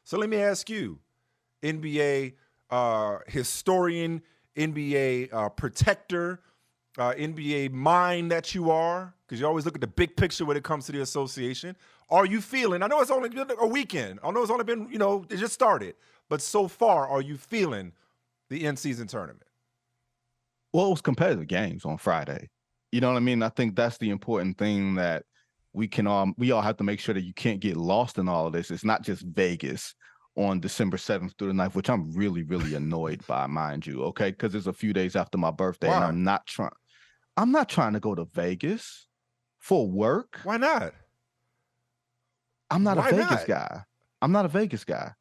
So let me ask you, NBA historian, NBA protector, NBA mind that you are, because you always look at the big picture when it comes to the association. Are you feeling, I know it's only been a weekend. I know it's only been, it just started. But so far, are you feeling the in-season tournament? Well, it was competitive games on Friday. You know what I mean? I think that's the important thing that we all have to make sure that you can't get lost in all of this. It's not just Vegas on December 7th through the 9th, which I'm really, really annoyed by, mind you, okay? Because it's a few days after my birthday. Why? And I'm not trying to go to Vegas for work. Why not? I'm not Why a Vegas not? guy. I'm not a Vegas guy.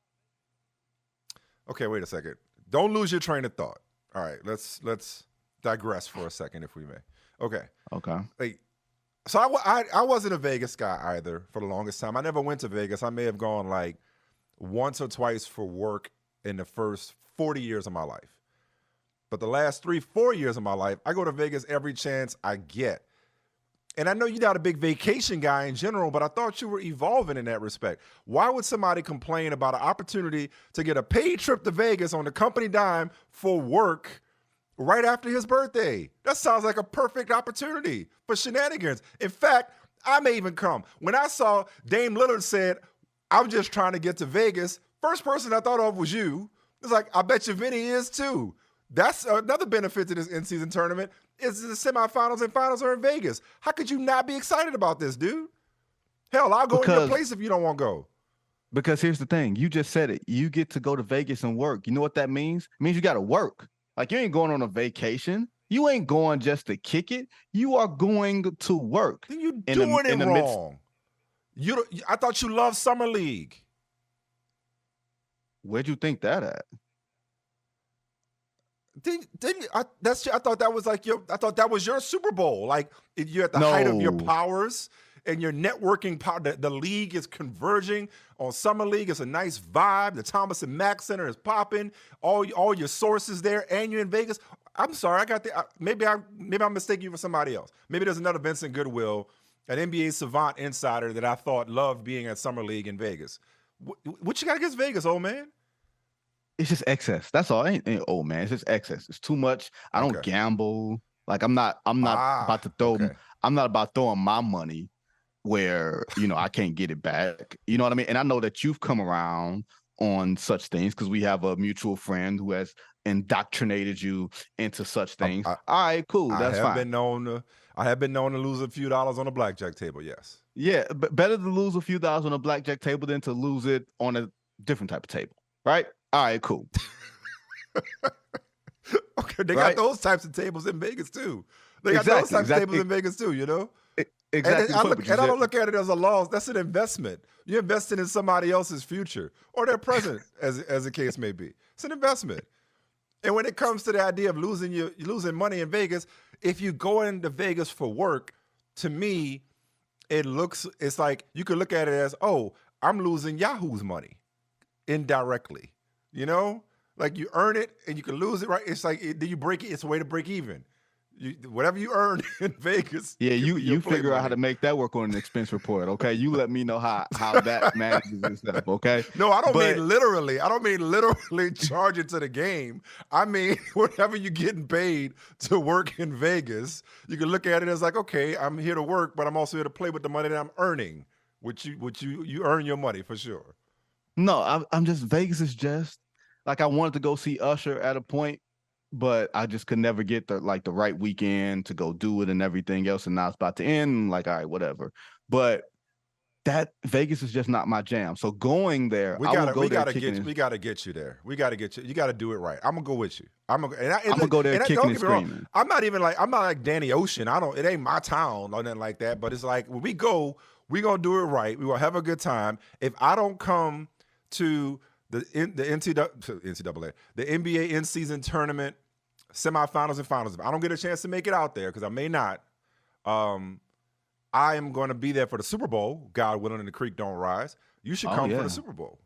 Okay, wait a second. Don't lose your train of thought. All right, let's digress for a second, if we may. Okay. Okay. So I wasn't a Vegas guy either for the longest time. I never went to Vegas. I may have gone like once or twice for work in the first 40 years of my life. But the last 3-4 years of my life, I go to Vegas every chance I get. And I know you're not a big vacation guy in general, but I thought you were evolving in that respect. Why would somebody complain about an opportunity to get a paid trip to Vegas on the company dime for work right after his birthday? That sounds like a perfect opportunity for shenanigans. In fact, I may even come. When I saw Dame Lillard said, I'm just trying to get to Vegas, first person I thought of was you. It's like, I bet you Vinny is too. That's another benefit to this in-season tournament is the semifinals and finals are in Vegas. How could you not be excited about this, dude? Hell, I'll go in your place if you don't want to go. Because here's the thing. You just said it. You get to go to Vegas and work. You know what that means? It means you got to work. Like, you ain't going on a vacation. You ain't going just to kick it. You are going to work. Then you're doing it wrong. I thought you loved Summer League. Where'd you think that at? I thought that was like I thought that was your Super Bowl. Like, you're at the height of your powers and your networking power. The league is converging on Summer League. It's a nice vibe. The Thomas and Mack Center is popping. All your sources there, and you're in Vegas. I'm sorry, I got maybe I'm mistaking you for somebody else. Maybe there's another Vincent Goodwill, an NBA savant insider that I thought loved being at Summer League in Vegas. What you got against Vegas, old man? It's just excess. That's all. Ain't old man. It's just excess. It's too much. I don't gamble. Like, I'm not about to throw. Okay. I'm not about throwing my money where I can't get it back. You know what I mean? And I know that you've come around on such things because we have a mutual friend who has indoctrinated you into such things. All right, cool. That's fine. I have been known to lose a few dollars on a blackjack table. Yes. Yeah, but better to lose a few dollars on a blackjack table than to lose it on a different type of table, right? All right, cool. Okay, they got those types of tables in Vegas too. They got those types of tables in Vegas too, Exactly. And I don't look at it as a loss. That's an investment. You're investing in somebody else's future or their present, as the case may be. It's an investment. And when it comes to the idea of losing money in Vegas, if you go into Vegas for work, to me, it's like you could look at it as, oh, I'm losing Yahoo's money indirectly. Like, you earn it and you can lose it, right? It's like, then you break it. It's a way to break even. Whatever you earn in Vegas. Yeah, you figure out how to make that work on an expense report, okay? You let me know how that manages itself, okay? No, I don't mean literally. I don't mean literally charge it to the game. I mean, whatever you're getting paid to work in Vegas, you can look at it as like, okay, I'm here to work, but I'm also here to play with the money that I'm earning, which you earn your money for sure. No, I'm just, Vegas is just, like, I wanted to go see Usher at a point, but I just could never get the right weekend to go do it and everything else. And now it's about to end. Like, all right, whatever. But that Vegas is just not my jam. So going there, we gotta get you there. We gotta get you. You gotta do it right. I'm gonna go with you. I'm gonna go there kicking and screaming. I'm not like Danny Ocean. It ain't my town or nothing like that. But it's like, when we go, we gonna do it right. We gonna have a good time. If I don't come to the NCAA, the NBA in-season tournament, semifinals and finals, if I don't get a chance to make it out there, because I may not, I am going to be there for the Super Bowl, God willing, and the creek don't rise. You should come for the Super Bowl.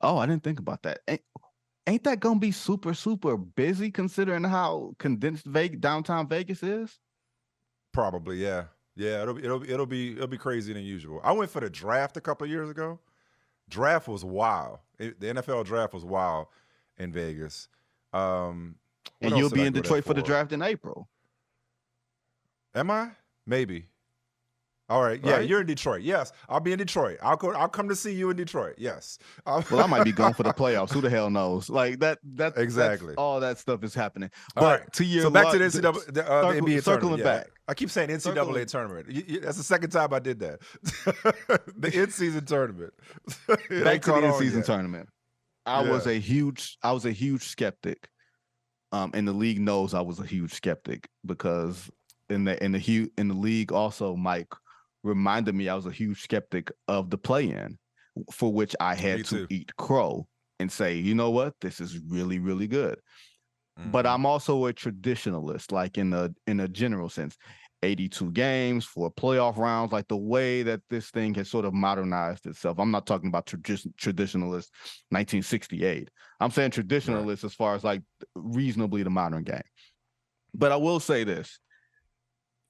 Oh, I didn't think about that. Ain't that going to be super, super busy considering how condensed downtown Vegas is? Probably, yeah. Yeah, it'll be crazier than usual. I went for the draft a couple of years ago. Draft was wild. The NFL draft was wild in Vegas. What And else you'll did be I in go there Detroit for the for? draft in April. Am I? Maybe. All right. Yeah, right? you're in Detroit. Yes, I'll be in Detroit. I'll come to see you in Detroit. Yes. Well, I might be going for the playoffs. Who the hell knows? Like that's Exactly. all that stuff is happening. All right. But to your So back to the NCAA, the NBA tournament. circling Yeah. back. I keep saying NCAA tournament. That's the second time I did that. The in-season tournament. Back to the in-season tournament. I was a huge skeptic. And the league knows I was a huge skeptic because in the league also, Mike reminded me I was a huge skeptic of the play-in, for which I had to eat crow and say, you know what, this is really, really good. Mm-hmm. But I'm also a traditionalist, like in a general sense. 82 games for playoff rounds, like the way that this thing has sort of modernized itself. I'm not talking about traditionalist 1968. I'm saying traditionalist as far as like reasonably the modern game. But I will say this.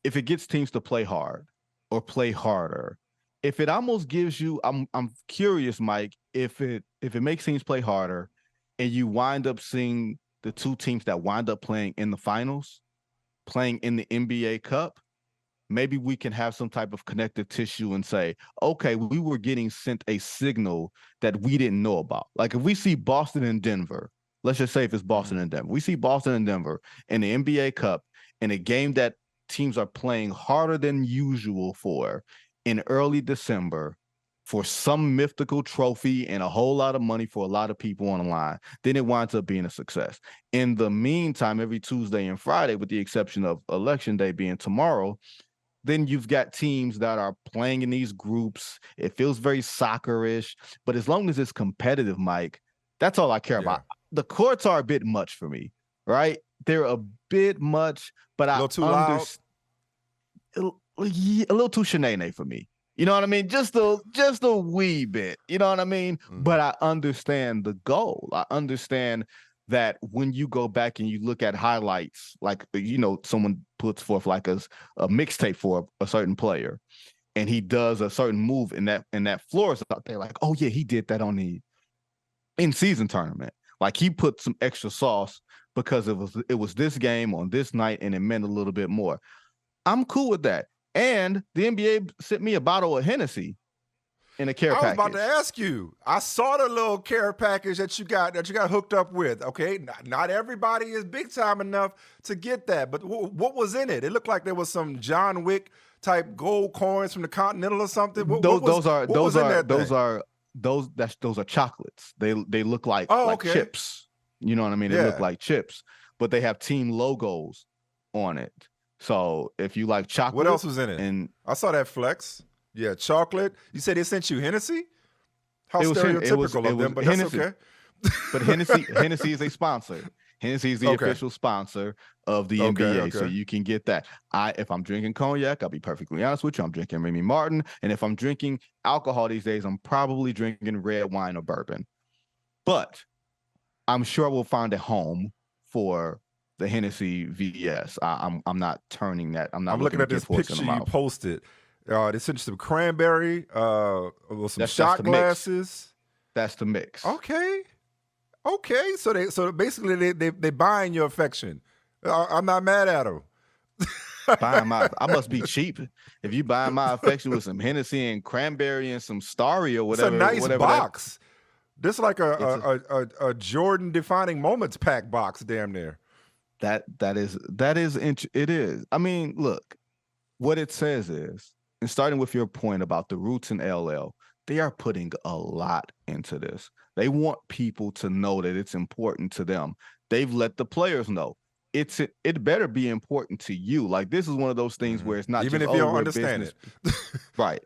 If it gets teams to play hard or play harder, if it almost gives you, I'm curious, Mike, if it makes teams play harder and you wind up seeing the two teams that wind up playing in the finals, playing in the NBA Cup, maybe we can have some type of connective tissue and say, okay, we were getting sent a signal that we didn't know about. Like if we see Boston and Denver, let's just say if it's Boston and Denver, we see Boston and Denver in the NBA Cup in a game that teams are playing harder than usual for in early December for some mythical trophy and a whole lot of money for a lot of people on the line, then it winds up being a success. In the meantime, every Tuesday and Friday, with the exception of Election Day being tomorrow, then you've got teams that are playing in these groups. It feels very soccer-ish, but as long as it's competitive, Mike, that's all I care about. The courts are a bit much for me, right? They're a bit much, but a little too loud. A little too shenanigans for me. You know what I mean? Just a wee bit. You know what I mean? Mm-hmm. But I understand the goal. I understand that when you go back and you look at highlights, like, you know, someone puts forth like a mixtape for a certain player and he does a certain move and that floor is out there like, oh yeah, he did that on the in-season tournament. Like he put some extra sauce because it was this game on this night and it meant a little bit more. I'm cool with that. And the NBA sent me a bottle of Hennessy in a care package. I was about to ask you. I saw the little care package that you got hooked up with. Okay, not everybody is big time enough to get that, but what was in it? It looked like there was some John Wick type gold coins from the Continental or something. Those are chocolates. They look like chips. You know what I mean? They look like chips, but they have team logos on it. So if you like chocolate, what else was in it? And I saw that flex. Yeah, chocolate. You said they sent you Hennessy? How stereotypical of them, but Hennessy. That's okay. But Hennessy is a sponsor. Hennessy is the official sponsor of the NBA, so you can get that. If I'm drinking cognac, I'll be perfectly honest with you, I'm drinking Remy Martin, and if I'm drinking alcohol these days, I'm probably drinking red wine or bourbon. But I'm sure we'll find a home for the Hennessy VS. I'm not turning that. I'm looking at this picture you posted. They sent you some cranberry, some shot glasses. That's the mix. Okay. So basically they buying your affection. I'm not mad at them. I must be cheap if you buy my affection with some Hennessy and cranberry and some Starry or whatever. It's a nice box. This is like a Jordan defining moments pack box, damn near. It is. I mean, look, what it says is, and starting with your point about the Roots and LL, they are putting a lot into this. They want people to know that it's important to them. They've let the players know. It better be important to you. Like this is one of those things where it's not even just, if you don't understand it. Right.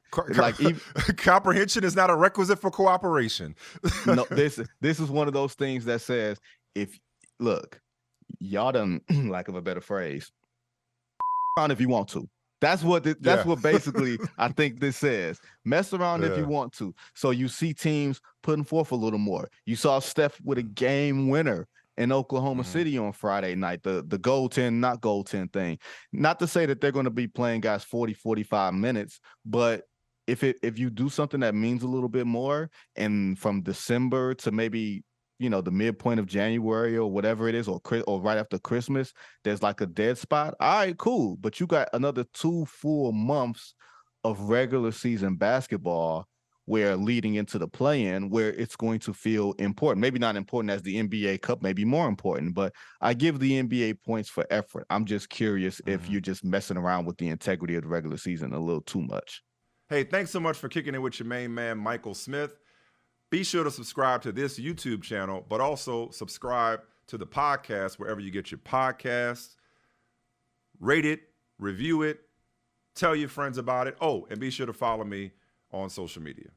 Comprehension is not a requisite for cooperation. No, this is one of those things that says, y'all done, lack of a better phrase, around if you want to. That's what basically I think this says. Mess around if you want to. So you see teams putting forth a little more. You saw Steph with a game winner in Oklahoma City on Friday night, the goaltend, not goaltend thing. Not to say that they're going to be playing guys 40, 45 minutes, but if you do something that means a little bit more, and from December to maybe the midpoint of January or whatever it is, or right after Christmas, there's like a dead spot. All right, cool. But you got another 2 full months of regular season basketball where leading into the play-in, where it's going to feel important. Maybe not important as the NBA Cup, maybe more important, but I give the NBA points for effort. I'm just curious if you're just messing around with the integrity of the regular season a little too much. Hey, thanks so much for kicking it with your main man, Michael Smith. Be sure to subscribe to this YouTube channel, but also subscribe to the podcast wherever you get your podcasts. Rate it, review it, tell your friends about it. Oh, and be sure to follow me on social media.